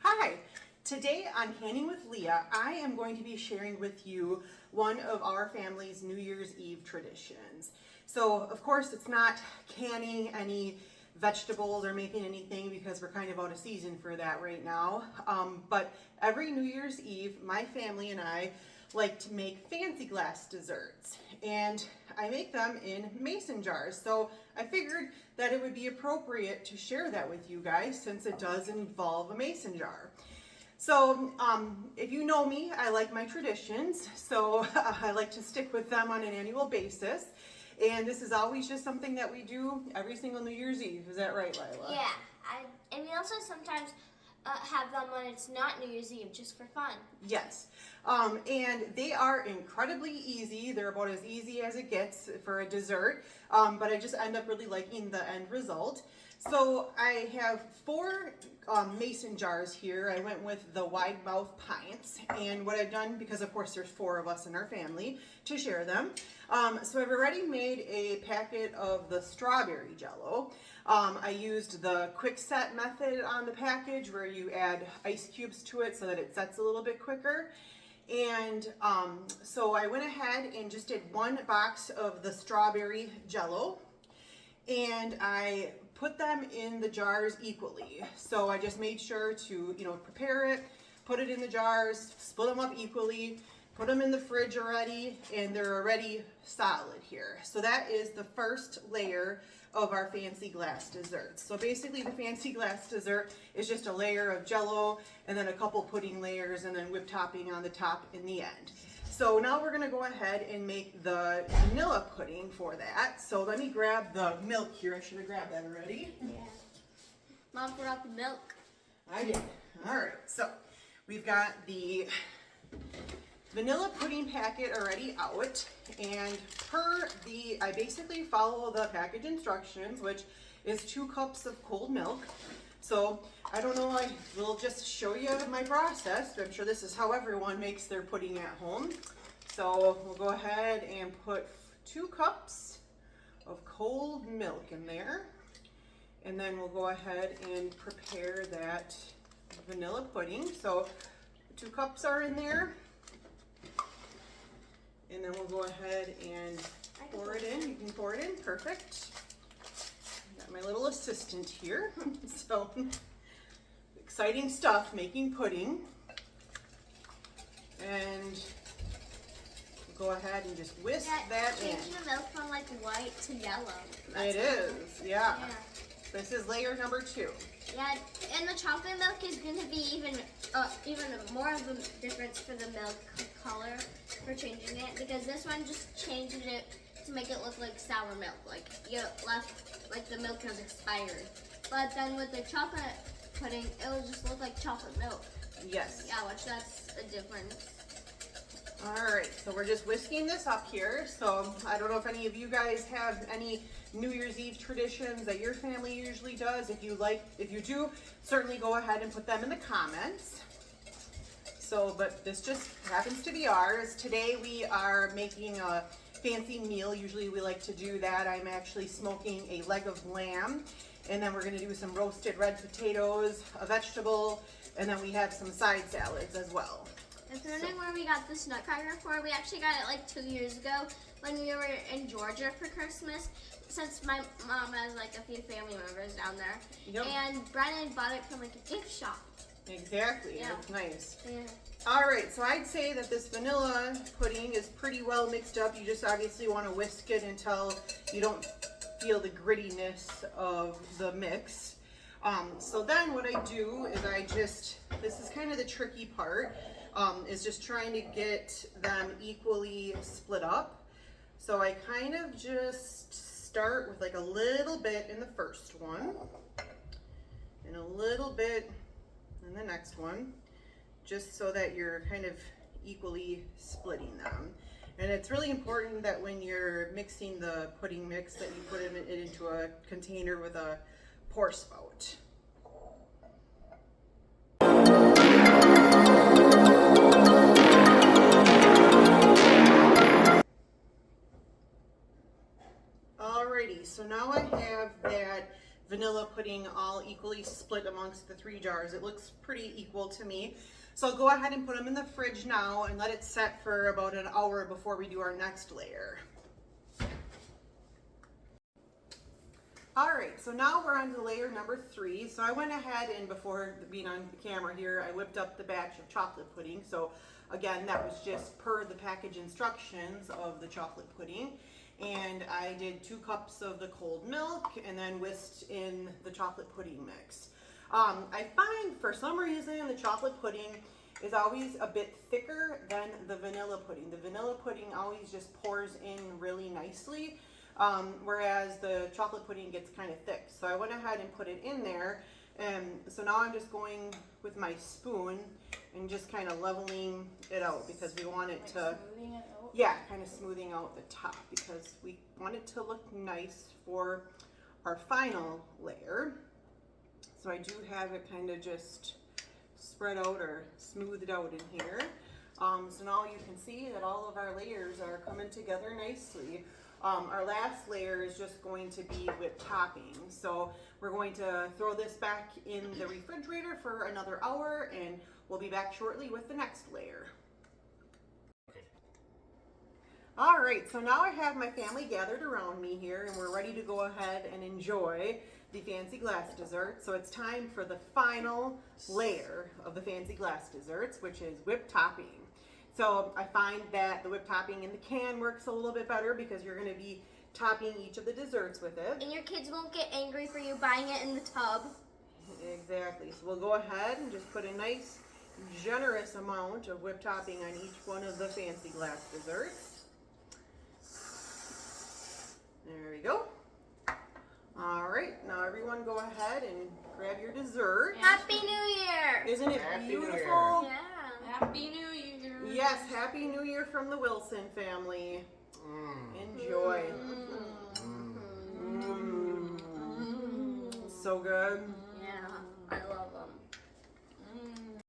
Hi, today on Canning with Leah, I am going to be sharing with you one of our family's New Year's Eve traditions. So, of course, it's not canning any vegetables or making anything because we're kind of out of season for that right now. But every New Year's Eve, my family and I like to make fancy glass desserts, and I make them in mason jars. So I figured that it would be appropriate to share that with you guys since it does involve a mason jar. So if you know me, I like my traditions, so I like to stick with them on an annual basis. And this is always just something that we do every single New Year's Eve. Is that right, Lila? Yeah, and we also sometimes have them when it's not New Year's Eve, just for fun. Yes, and they are incredibly easy. They're about as easy as it gets for a dessert, but I just end up really liking the end result. So I have four mason jars here. I went with the wide mouth pints, and what I've done, because of course there's four of us in our family, to share them. So I've already made a packet of the strawberry jello. I used the quick set method on the package where you add ice cubes to it so that it sets a little bit quicker. And so I went ahead and just did one box of the strawberry jello, and I put them in the jars equally. So I just made sure to, prepare it, put it in the jars, split them up equally, put them in the fridge already, and they're already solid here. So that is the first layer of our fancy glass desserts. So basically the fancy glass dessert is just a layer of jello and then a couple pudding layers and then whipped topping on the top in the end. So now we're gonna go ahead and make the vanilla pudding for that. So let me grab the milk here. I should have grabbed that already. Yeah. Mom brought the milk. I did. All right, so we've got the vanilla pudding packet already out, and I basically follow the package instructions, which is 2 cups of cold milk. So I don't know, I will just show you my process. I'm sure this is how everyone makes their pudding at home. So we'll go ahead and put 2 cups of cold milk in there, and then we'll go ahead and prepare that vanilla pudding. So 2 cups are in there. And then we'll go ahead and pour it in. You can pour it in, perfect. Got my little assistant here. So, exciting stuff, making pudding. And we'll go ahead and just whisk that in. Changing the milk from like white to yellow. It is, yeah. This is layer number 2. Yeah, and the chocolate milk is going to be even more of a difference for the milk color for changing it, because this one just changes it to make it look like sour milk, like the milk has expired. But then with the chocolate pudding, it will just look like chocolate milk. Yes. Yeah, which that's a difference. Alright, so we're just whisking this up here. So I don't know if any of you guys have any New Year's Eve traditions that your family usually does. If you do, certainly go ahead and put them in the comments. So, but this just happens to be ours. Today we are making a fancy meal. Usually we like to do that. I'm actually smoking a leg of lamb, and then we're going to do some roasted red potatoes, a vegetable, and then we have some side salads as well. And wondering where we got this nutcracker for. We actually got it like 2 years ago when we were in Georgia for Christmas, since my mom has like a few family members down there. Yep. And Brennan bought it from like a gift shop. Exactly, Yeah. It's nice. Yeah. Alright, so I'd say that this vanilla pudding is pretty well mixed up. You just obviously want to whisk it until you don't feel the grittiness of the mix. So then what I do is this is kind of the tricky part, is just trying to get them equally split up. So I kind of just start with like a little bit in the first one, and a little bit in the next one, just so that you're kind of equally splitting them. And it's really important that when you're mixing the pudding mix that you put it into a container with a pour spout. Alrighty, so now I have that vanilla pudding pudding all equally split amongst the 3 jars. It looks pretty equal to me. So I'll go ahead and put them in the fridge now and let it set for about an hour before we do our next layer. All right, so now we're on to layer number 3. So I went ahead and before being on the camera here, I whipped up the batch of chocolate pudding. So again, that was just per the package instructions of the chocolate pudding. And I did 2 cups of the cold milk and then whisked in the chocolate pudding mix. I find for some reason the chocolate pudding is always a bit thicker than the vanilla pudding. The vanilla pudding always just pours in really nicely. Whereas the chocolate pudding gets kind of thick. So I went ahead and put it in there. So now I'm just going with my spoon and just kind of leveling it out because we want it to, Smoothing it out? yeah, kind of smoothing out the top because we want it to look nice for our final layer. So I do have it kind of just spread out or smoothed out in here. So now you can see that all of our layers are coming together nicely. Our last layer is just going to be whipped topping. So we're going to throw this back in the refrigerator for another hour and we'll be back shortly with the next layer. Okay. All right, so now I have my family gathered around me here and we're ready to go ahead and enjoy the fancy glass dessert. So it's time for the final layer of the fancy glass desserts, which is whipped topping. So I find that the whipped topping in the can works a little bit better because you're going to be topping each of the desserts with it. And your kids won't get angry for you buying it in the tub. Exactly. So we'll go ahead and just put a nice generous amount of whipped topping on each one of the fancy glass desserts. There we go. All right, now everyone go ahead and grab your dessert. Happy New Year! Isn't it Happy New Year. beautiful? Yeah. Happy New Year! Yes, Happy New Year from the Wilson family. Enjoy. So good. Yeah, I love them.